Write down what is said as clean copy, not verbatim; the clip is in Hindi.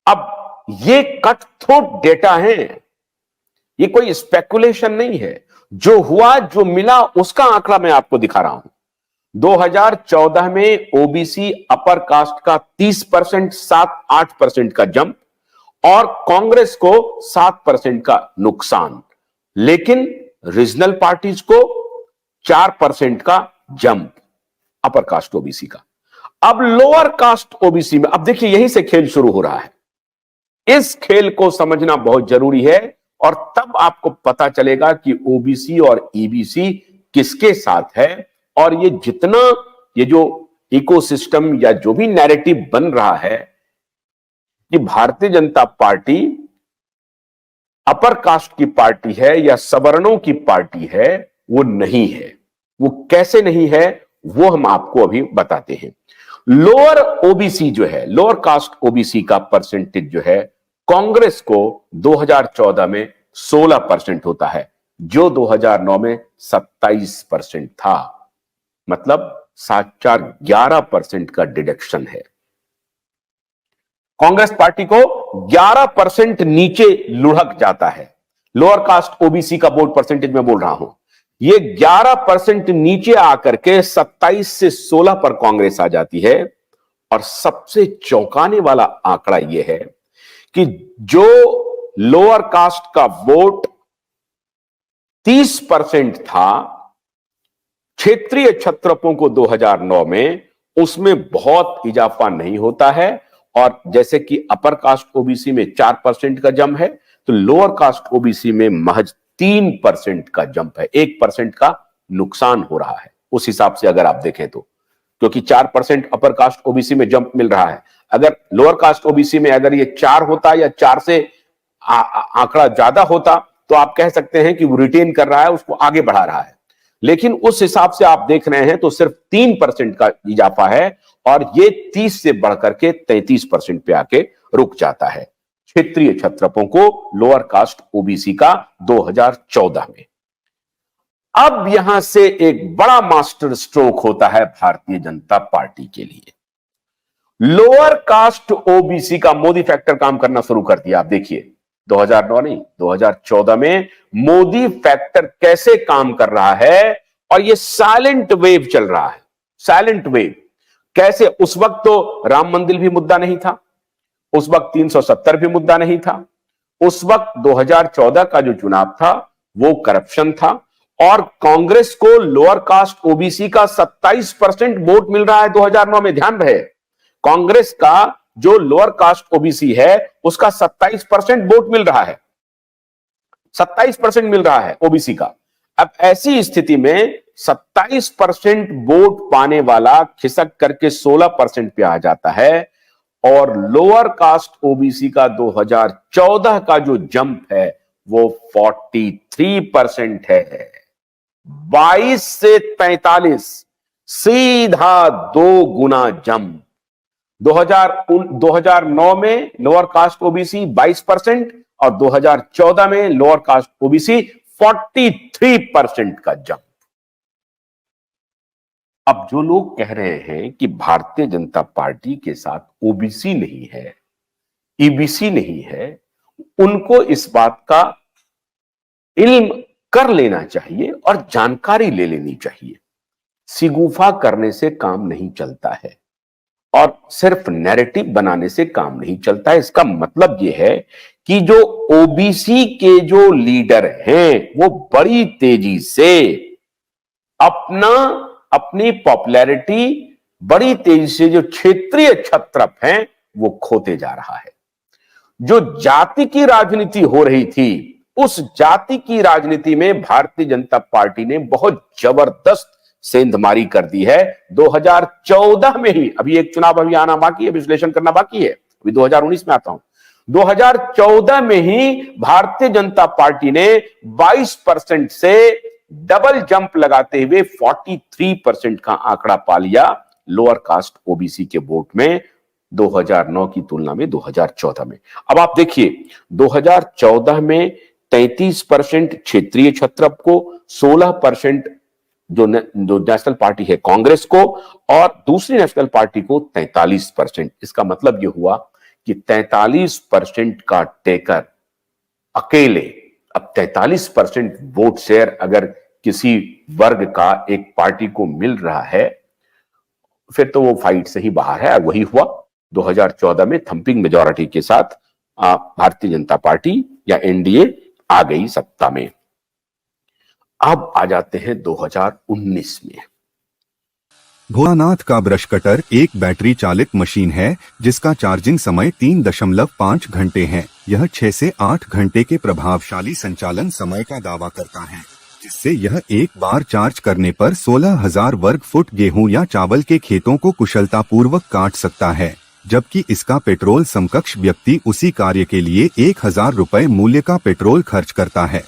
अब ये कट थ्रोट डेटा है, ये कोई स्पेकुलेशन नहीं है। जो हुआ, जो मिला, उसका आंकड़ा मैं आपको दिखा रहा हूं। 2014 में ओबीसी अपर कास्ट का 30%, 7-8% का जंप, और कांग्रेस को 7% का नुकसान, लेकिन रीजनल पार्टीज को 4% का जंप अपर कास्ट ओबीसी का। अब लोअर कास्ट ओबीसी में, अब देखिए यहीं से खेल शुरू हो रहा है। इस खेल को समझना बहुत जरूरी है, और तब आपको पता चलेगा कि ओबीसी और ईबीसी किसके साथ है। और ये जितना, ये जो इकोसिस्टम या जो भी नैरेटिव बन रहा है कि Bharatiya Janata party upper caste की पार्टी है या सवर्णों की पार्टी है, वो नहीं है। वो कैसे नहीं है, वो हम आपको अभी बताते हैं। लोअर ओबीसी जो है, लोअर कास्ट ओबीसी का परसेंटेज जो है, कांग्रेस को 2014 में 16% होता है, जो 2009 में 27% था। मतलब 11% का डिडक्शन है। कांग्रेस पार्टी को 11% नीचे लुढ़क जाता है। लोअर कास्ट ओबीसी का वोट परसेंटेज में बोल रहा हूं, ये 11% नीचे आकर के 27 से 16 पर कांग्रेस आ जाती है। और सबसे चौंकाने वाला आंकड़ा यह है कि जो लोअर कास्ट का वोट 30% था क्षेत्रीय क्षत्रपों को 2009 में, उसमें बहुत इजाफा नहीं होता है। और जैसे कि अपर कास्ट ओबीसी में 4% का जंप है, तो लोअर कास्ट ओबीसी में महज 3% का जंप है। 1% का नुकसान हो रहा है उस हिसाब से अगर आप देखें तो, क्योंकि 4% अपर कास्ट ओबीसी में जंप मिल रहा है। अगर लोअर कास्ट ओबीसी में अगर ये 4 होता या 4 से आंकड़ा ज्यादा होता, तो आप कह सकते हैं कि वो रिटेन कर रहा है, उसको आगे बढ़ा रहा है। लेकिन उस हिसाब से आप देख रहे हैं तो सिर्फ 3% का इजाफा है, और ये 30 से बढ़कर के 33% पे आके रुक जाता है क्षेत्रीय क्षत्रपों को लोअर कास्ट ओबीसी का 2014 में। अब यहां से एक बड़ा मास्टर स्ट्रोक होता है भारतीय जनता पार्टी के लिए। लोअर कास्ट ओबीसी का मोदी फैक्टर काम करना शुरू कर दिया। आप देखिए 2009 नहीं, 2014 में मोदी फैक्टर कैसे काम कर रहा है, और ये साइलेंट वेव चल रहा है। साइलेंट वेव कैसे? उस वक्त तो राम मंदिर भी मुद्दा नहीं था, उस वक्त 370 भी मुद्दा नहीं था, उस वक्त 2014 का जो चुनाव था वो करप्शन था, और कांग्रेस को लोअर कास्ट ओबीसी का 27% वोट मिल रहा है 2009 में। ध्यान रहे, कांग्रेस का जो लोअर कास्ट ओबीसी है उसका 27% वोट मिल रहा है, 27% मिल रहा है ओबीसी का। अब ऐसी स्थिति में 27% वोट पाने वाला खिसक करके 16% पे आ जाता है, और लोअर कास्ट ओबीसी का 2014 का जो जंप है वो 43% है। 22 से 43, सीधा 2 गुना जंप। 2009 में लोअर कास्ट ओबीसी 22%, और 2014 में लोअर कास्ट ओबीसी 43% का जंप। अब जो लोग कह रहे हैं कि भारतीय जनता पार्टी के साथ ओबीसी नहीं है, ईबीसी नहीं है, उनको इस बात का इल्म कर लेना चाहिए और जानकारी ले लेनी चाहिए। सिगुफा करने से काम नहीं चलता है, और सिर्फ नैरेटिव बनाने से काम नहीं चलता है। इसका मतलब यह है कि जो ओबीसी के जो लीडर हैं वो बड़ी तेजी से अपनी पॉपुलैरिटी बड़ी तेजी से जो क्षेत्रीय क्षत्रप हैं वो खोते जा रहा है। जो जाति की राजनीति हो रही थी, उस जाति की राजनीति में भारतीय जनता पार्टी ने बहुत जबरदस्त सेंधमारी कर दी है 2014 में ही। अभी एक चुनाव अभी आना बाकी है, विश्लेषण करना बाकी है, अभी 2019 में आता हूं। 2014 में ही भारतीय जनता पार्टी ने 22% से डबल जंप लगाते हुए 43% का आंकड़ा पा लिया लोअर कास्ट ओबीसी के वोट में 2009 की तुलना में 2014 में। अब आप देखिए 2014 में 33% क्षेत्रीय क्षत्रप को, 16% जो नेशनल पार्टी है कांग्रेस को, और दूसरी नेशनल पार्टी को 43%। इसका मतलब यह हुआ कि 43% का टेकर अकेले, अब 43% वोट शेयर अगर किसी वर्ग का एक पार्टी को मिल रहा है, फिर तो वो फाइट से ही बाहर है। वही हुआ 2014 में थंपिंग मेजॉरिटी के साथ भारतीय जनता पार्टी या एनडीए आ गई सत्ता में। अब आ जाते हैं 2019 में। भोलानाथ का ब्रश कटर एक बैटरी चालित मशीन है जिसका चार्जिंग समय 3.5 घंटे है। यह 6 से 8 घंटे के प्रभावशाली संचालन समय का दावा करता है, जिससे यह एक बार चार्ज करने पर 16,000 वर्ग फुट गेहूं या चावल के खेतों को कुशलतापूर्वक काट सकता है, जबकि इसका पेट्रोल समकक्ष व्यक्ति उसी कार्य के लिए 1,000 रुपए मूल्य का पेट्रोल खर्च करता है।